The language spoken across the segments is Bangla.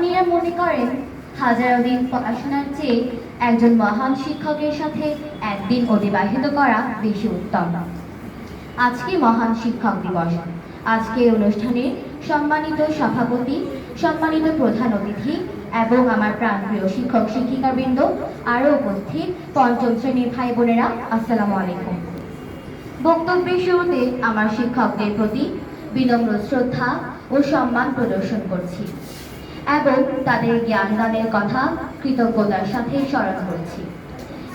জাপানিরা মনে করেন হাজারো দিন পড়াশোনার চেয়ে একজন মহান শিক্ষকের সাথে একদিন অতিবাহিত করা বেশি উত্তম। আজকে মহান শিক্ষক দিবস। আজকের অনুষ্ঠানে সম্মানিত সভাপতি, সম্মানিত প্রধান অতিথি এবং আমার প্রাণপ্রিয় শিক্ষক শিক্ষিকাবৃন্দ, আরও উপস্থিত পঞ্চম শ্রেণীর ভাই বোনেরা, আসসালামু আলাইকুম। বক্তব্যের শুরুতে আমার শিক্ষকদের প্রতি বিনম্র শ্রদ্ধা ও সম্মান প্রদর্শন করছি এবং তাদের জ্ঞানদানের কথা কৃতজ্ঞতার সাথে স্মরণ করছি।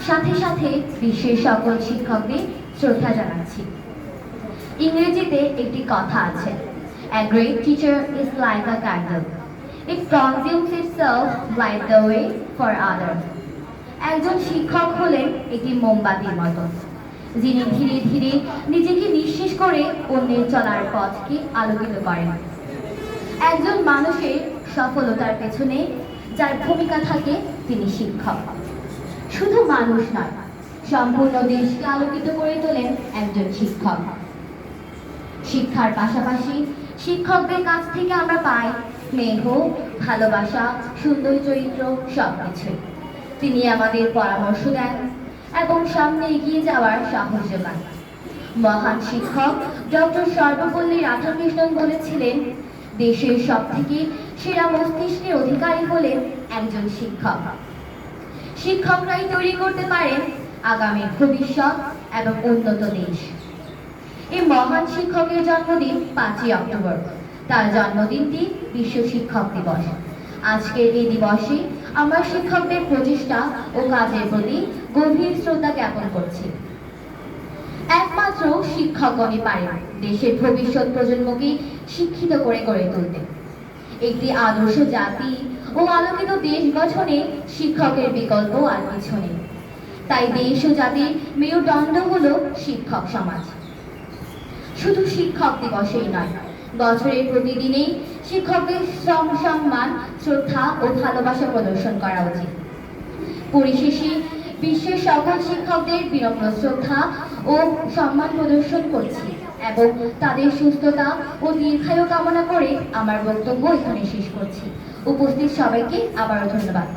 সাথে সাথে বিশ্বের সকল শিক্ষকদের শ্রদ্ধা জানাচ্ছি। ইংরেজিতে একটি কথা আছে, A great teacher is like a candle. It consumes itself like the way for others. একজন শিক্ষক হলেন একটি মোমবাতির মতো, যিনি ধীরে ধীরে নিজেকে নিঃশেষ করে অন্যের চলার পথকে আলোকিত করেন। একজন মানুষের সফলতার পেছনে যার ভূমিকা থাকে তিনি শিক্ষক। শুধু মানুষ নয়, সম্পূর্ণ দেশকে আলোকিত করে তোলেন একজন শিক্ষক। শিক্ষার পাশাপাশি শিক্ষকদের কাছ থেকে আমরা পাই স্নেহ, ভালোবাসা, সুন্দর চরিত্র, সবকিছু। তিনি আমাদের পরামর্শ দেন এবং সামনে এগিয়ে যাওয়ার সাহস যোগান। মহান শিক্ষক ডক্টর সর্বপল্লী রাধাকৃষ্ণন বলেছিলেন, দেশের সব থেকে সেরা মস্তিষ্কের অধিকারী হলেন একজন শিক্ষক। শিক্ষকরাই তৈরি করতে পারেন আগামীর ভবিষ্যৎ এবং উন্নত দেশ। এই মহান শিক্ষকের জন্মদিন 5ই অক্টোবর। তার জন্মদিনটি বিশ্ব শিক্ষক দিবস। আজকের এই দিবসে আমরা শিক্ষকদের প্রচেষ্টা ও কাজের প্রতি গভীর শ্রদ্ধা জ্ঞাপন করছি। একমাত্র শিক্ষকগণই পারেন দেশের ভবিষ্যৎ প্রজন্মকে শিক্ষিত করে গড়ে তুলতে। একটি আদর্শ জাতি ও আলোকিত দেশ গঠনে শিক্ষকের বিকল্প আর কিছু নেই। তাই দেশ ও জাতির মেরুদণ্ড হলো শিক্ষক সমাজ। শুধু শিক্ষক দিবসেই নয়, বছরের প্রতিদিনেই শিক্ষকদের সম্মান, শ্রদ্ধা ও ভালোবাসা প্রদর্শন করা উচিত। পরিশেষে বিশ্বের সকল শিক্ষকদের বিনম্র শ্রদ্ধা ও সম্মান প্রদর্শন করছি এবং তাদের সুস্থতা ও দীর্ঘায়ু কামনা করে আমার বক্তব্য এখানে শেষ করছি। উপস্থিত সবাইকে আবারও ধন্যবাদ।